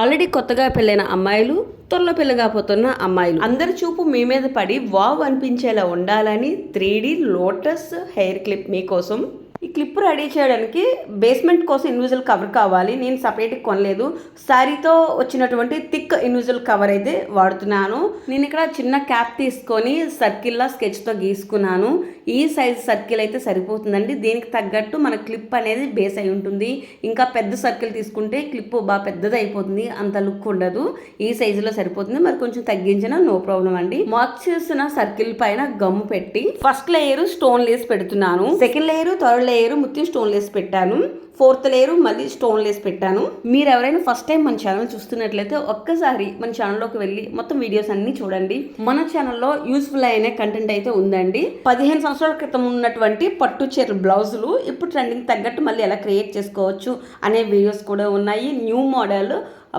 Already కొత్తగా పెళ్ళైన అమ్మాయిలు, త్వరలో పెళ్లి కాబోతున్న అమ్మాయిలు అందరి చూపు మీ మీద పడి వావ్ అనిపించేలా ఉండాలని 3D లోటస్ హెయిర్ క్లిప్ మీకోసం. ఈ క్లిప్ రెడీ చేయడానికి బేస్మెంట్ కోసం ఇన్విజిబుల్ కవర్ కావాలి. నేను సపరేట్గా కొనలేదు, శారీతో వచ్చినటువంటి థిక్ ఇన్విజిబుల్ కవర్ అయితే వాడుతున్నాను. నేను ఇక్కడ చిన్న క్యాప్ తీసుకొని సర్కిల్లా స్కెచ్తో గీసుకున్నాను. ఈ సైజ్ సర్కిల్ అయితే సరిపోతుందండి. దీనికి తగ్గట్టు మన క్లిప్ అనేది బేస్ అయి ఉంటుంది. ఇంకా పెద్ద సర్కిల్ తీసుకుంటే క్లిప్ బాగా పెద్దది అయిపోతుంది, అంత లుక్ ఉండదు. ఈ సైజులో సరిపోతుంది. మరి కొంచెం తగ్గించినా నో ప్రాబ్లం అండి. మార్క్ చేసిన సర్కిల్ పైన గమ్ము పెట్టి ఫస్ట్ లేయర్ స్టోన్ లేస్ పెడుతున్నాను. సెకండ్ లేయర్, థర్డ్ లేయర్ ముత్యం స్టోన్ లేస్ పెట్టాను. ఫోర్త్ లేయర్ మళ్ళీ స్టోన్ లేస్ పెట్టాను. మీరు ఎవరైనా ఫస్ట్ టైం మన ఛానల్ చూస్తున్నట్లయితే ఒక్కసారి మన ఛానల్లోకి వెళ్ళి మొత్తం వీడియోస్ అన్ని చూడండి. మన ఛానల్లో యూస్ఫుల్ అయిన కంటెంట్ అయితే ఉందండి. 15 సంవత్సరాల క్రితం ఉన్నటువంటి పట్టు చీర బ్లౌజులు ఇప్పుడు ట్రెండింగ్ తగ్గట్టు మళ్ళీ ఎలా క్రియేట్ చేసుకోవచ్చు అనే వీడియోస్ కూడా ఉన్నాయి. న్యూ మోడల్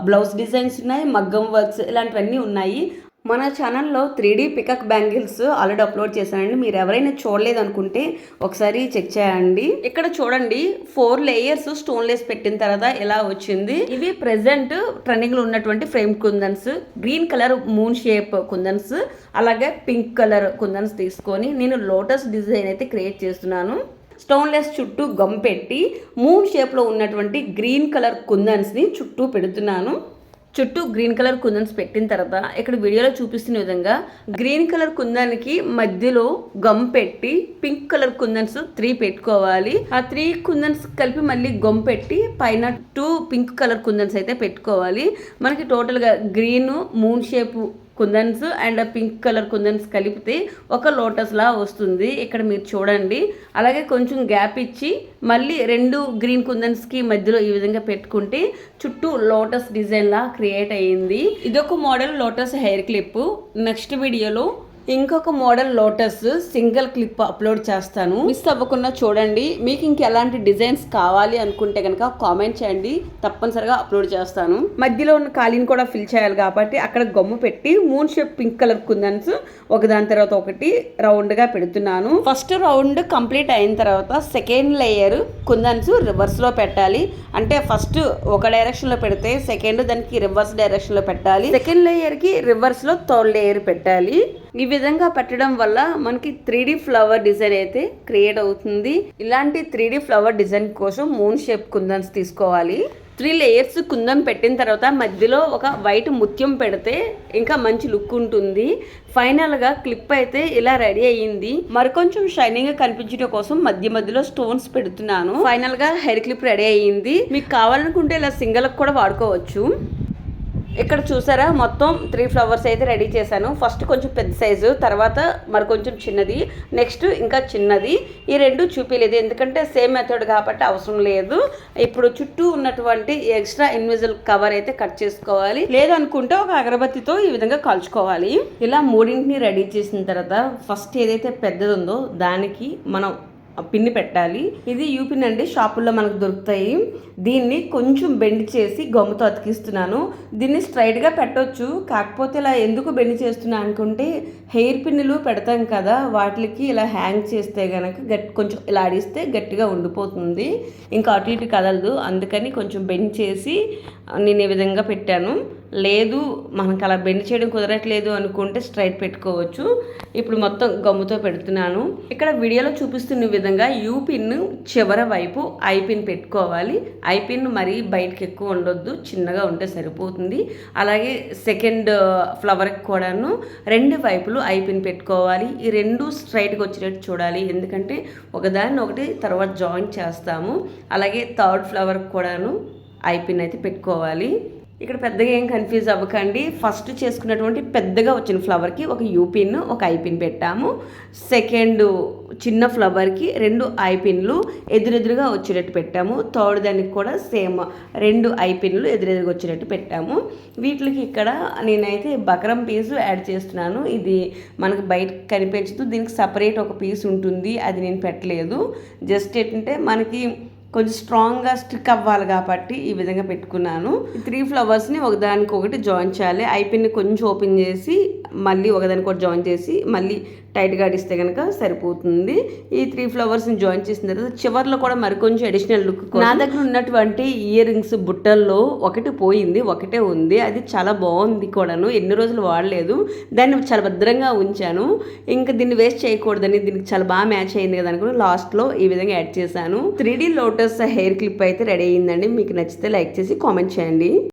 బ్లౌజ్ డిజైన్స్ ఉన్నాయి, మగ్గం వర్క్స్ ఇలాంటివన్నీ ఉన్నాయి. మన ఛానల్లో 3D peacock bangles already upload చేశానండి. మీరు ఎవరైనా చూడలేదు అనుకుంటే ఒకసారి చెక్ చేయండి. ఇక్కడ చూడండి 4 లేయర్స్ స్టోన్ లేస్ పెట్టిన తర్వాత ఎలా వచ్చింది. ఇవి ప్రెసెంట్ ట్రెండింగ్ లో ఉన్నటువంటి ఫ్రేమ్ కుందన్స్. గ్రీన్ కలర్ మూన్ షేప్ కుందన్స్, అలాగే పింక్ కలర్ కుందన్స్ తీసుకొని నేను లోటస్ డిజైన్ అయితే క్రియేట్ చేస్తున్నాను. స్టోన్ లెస్ చుట్టూ గమ్ పెట్టి మూన్ షేప్లో ఉన్నటువంటి గ్రీన్ కలర్ కుందన్స్ని చుట్టూ పెడుతున్నాను. చుట్టూ గ్రీన్ కలర్ కుందన్స్ పెట్టిన తర్వాత ఇక్కడ వీడియోలో చూపిస్తున్న విధంగా గ్రీన్ కలర్ కుందానికి మధ్యలో గమ్ పెట్టి పింక్ కలర్ కుందన్స్ 3 పెట్టుకోవాలి. ఆ 3 కుందన్స్ కలిపి మళ్ళీ గమ్ పెట్టి పైన 2 పింక్ కలర్ కుందన్స్ అయితే పెట్టుకోవాలి. మనకి టోటల్గా green moon shape kundans and pink colour kundans కలిపితే ఒక లోటస్ లా వస్తుంది. ఇక్కడ మీరు చూడండి. అలాగే కొంచెం గ్యాప్ ఇచ్చి మళ్ళీ 2 గ్రీన్ కుందన్స్కి మధ్యలో ఈ విధంగా పెట్టుకుంటే చుట్టూ లోటస్ డిజైన్ లా క్రియేట్ అయ్యింది. ఇదొక model lotus hair clip. Next వీడియోలో ఇంకొక model lotus single clip upload చేస్తాను. మిస్ అవ్వకుండా చూడండి. మీకు ఇంకెలాంటి డిజైన్స్ కావాలి అనుకుంటే కనుక కామెంట్ చేయండి, తప్పనిసరిగా అప్లోడ్ చేస్తాను. మధ్యలో ఉన్న ఖాళీని కూడా ఫిల్ చేయాలి కాబట్టి అక్కడ గమ్ము పెట్టి మూన్ షేప్ పింక్ కలర్ కుందన్స్ ఒకదాని తర్వాత ఒకటి రౌండ్గా పెడుతున్నాను. ఫస్ట్ రౌండ్ కంప్లీట్ అయిన తర్వాత సెకండ్ లేయర్ కుందన్స్ రివర్స్లో పెట్టాలి. అంటే ఫస్ట్ ఒక డైరెక్షన్లో పెడితే సెకండ్ దానికి రివర్స్ డైరెక్షన్లో పెట్టాలి. సెకండ్ లేయర్కి రివర్స్లో థర్డ్ లేయర్ పెట్టాలి. ఈ విధంగా పెట్టడం వల్ల మనకి 3D ఫ్లవర్ డిజైన్ అయితే క్రియేట్ అవుతుంది. ఇలాంటి 3D ఫ్లవర్ డిజైన్ కోసం మూన్ షేప్ కుందన్స్ తీసుకోవాలి. 3 లేయర్స్ కుందం పెట్టిన తర్వాత మధ్యలో ఒక వైట్ ముత్యం పెడితే ఇంకా మంచి లుక్ ఉంటుంది. ఫైనల్గా క్లిప్ అయితే ఇలా రెడీ అయ్యింది. మరికొంచెం షైనింగ్ కనిపించడం కోసం మధ్య మధ్యలో స్టోన్స్ పెడుతున్నాను. ఫైనల్గా హెయిర్ క్లిప్ రెడీ అయ్యింది. మీకు కావాలనుకుంటే ఇలా సింగిల్ కూడా వాడుకోవచ్చు. ఇక్కడ చూసారా మొత్తం 3 ఫ్లవర్స్ అయితే రెడీ చేశాను. ఫస్ట్ కొంచెం పెద్ద సైజు, తర్వాత మరి కొంచెం చిన్నది, నెక్స్ట్ ఇంకా చిన్నది. ఈ 2 చూపించలేదు ఎందుకంటే సేమ్ మెథడ్ కాబట్టి అవసరం లేదు. ఇప్పుడు చుట్టూ ఉన్నటువంటి ఎక్స్ట్రా ఇన్విజిబుల్ కవర్ అయితే కట్ చేసుకోవాలి. లేదనుకుంటే ఒక అగరబత్తితో ఈ విధంగా కాల్చుకోవాలి. ఇలా 3ని రెడీ చేసిన తర్వాత ఫస్ట్ ఏదైతే పెద్దది ఉందో దానికి మనం పిన్ని పెట్టాలి. ఇది యూపిన్ అండి, షాపుల్లో మనకు దొరుకుతాయి. దీన్ని కొంచెం బెండ్ చేసి గమ్ముతో అతికిస్తున్నాను. దీన్ని స్ట్రైట్గా పెట్టొచ్చు, కాకపోతే ఇలా ఎందుకు బెండ్ చేస్తున్నా అనుకుంటే హెయిర్ పిన్నులు పెడతాం కదా, వాటికి ఇలా హ్యాంగ్ చేస్తే కనుక కొంచెం ఇలా ఆడిస్తే గట్టిగా ఉండిపోతుంది, ఇంకా అటు ఇటు కదలదు. అందుకని కొంచెం బెండ్ చేసి నేను ఈ విధంగా పెట్టాను. లేదు మనకు అలా బెండ్ చేయడం కుదరట్లేదు అనుకుంటే స్ట్రైట్ పెట్టుకోవచ్చు. ఇప్పుడు మొత్తం గమ్ముతో పెడుతున్నాను. ఇక్కడ వీడియోలో చూపిస్తున్న విధంగా యూ పిన్ చివర వైపు ఐ పిన్ పెట్టుకోవాలి. ఐ పిన్ మరీ బయటకు ఎక్కువ ఉండొద్దు, చిన్నగా ఉంటే సరిపోతుంది. అలాగే సెకండ్ ఫ్లవర్కి కూడాను 2 వైపులు ఐ పిన్ పెట్టుకోవాలి. ఈ 2 స్ట్రైట్గా వచ్చేటట్టు చూడాలి, ఎందుకంటే ఒకదాన్ని ఒకటి తర్వాత జాయిన్ చేస్తాము. అలాగే థర్డ్ ఫ్లవర్కి కూడాను ఐ పిన్ అయితే పెట్టుకోవాలి. ఇక్కడ పెద్దగా ఏం కన్ఫ్యూజ్ అవ్వకండి. ఫస్ట్ చేసుకున్నటువంటి పెద్దగా వచ్చిన ఫ్లవర్కి ఒక యూ పిన్, ఒక ఐ పిన్ పెట్టాము. సెకండ్ చిన్న ఫ్లవర్కి 2 ఐ పిన్లు ఎదురెదురుగా వచ్చేటట్టు పెట్టాము. థర్డ్ దానికి కూడా సేమ్ 2 ఐ పిన్లు ఎదురెదురుగా వచ్చేటట్టు పెట్టాము. వీటికి ఇక్కడ నేనైతే బకరం పీసు యాడ్ చేస్తున్నాను. ఇది మనకు బయట కనిపించదు, దీనికి సపరేట్ ఒక పీస్ ఉంటుంది, అది నేను పెట్టలేదు. జస్ట్ ఏంటంటే మనకి కొంచెం స్ట్రాంగ్గా స్టిక్ అవ్వాలి కాబట్టి ఈ విధంగా పెట్టుకున్నాను. 3 ఫ్లవర్స్ని ఒకదానికొకటి జాయిన్ చేయాలి. ఐపిన్ని కొంచెం ఓపెన్ చేసి మళ్ళీ ఒకదానికొకటి జాయిన్ చేసి మళ్ళీ టైట్గా అడిస్తే కనుక సరిపోతుంది. ఈ 3 ఫ్లవర్స్ని జాయిన్ చేసిన తర్వాత చివర్లో కూడా మరికొంచెం అడిషనల్ లుక్. నా దగ్గర ఉన్నటువంటి ఇయర్ రింగ్స్ బుట్టల్లో ఒకటి పోయింది, ఒకటే ఉంది. అది చాలా బాగుంది కూడాను, ఎన్ని రోజులు వాడలేదు. దాన్ని చాలా భద్రంగా ఉంచాను. ఇంకా దీన్ని వేస్ట్ చేయకూడదని దీనికి చాలా బాగా మ్యాచ్ అయింది కదా అనుకుని లాస్ట్లో ఈ విధంగా యాడ్ చేశాను. 3D లోటస్ హెయిర్ క్లిప్ అయితే రెడీ అయ్యిందండి. మీకు నచ్చితే లైక్ చేసి కామెంట్ చేయండి.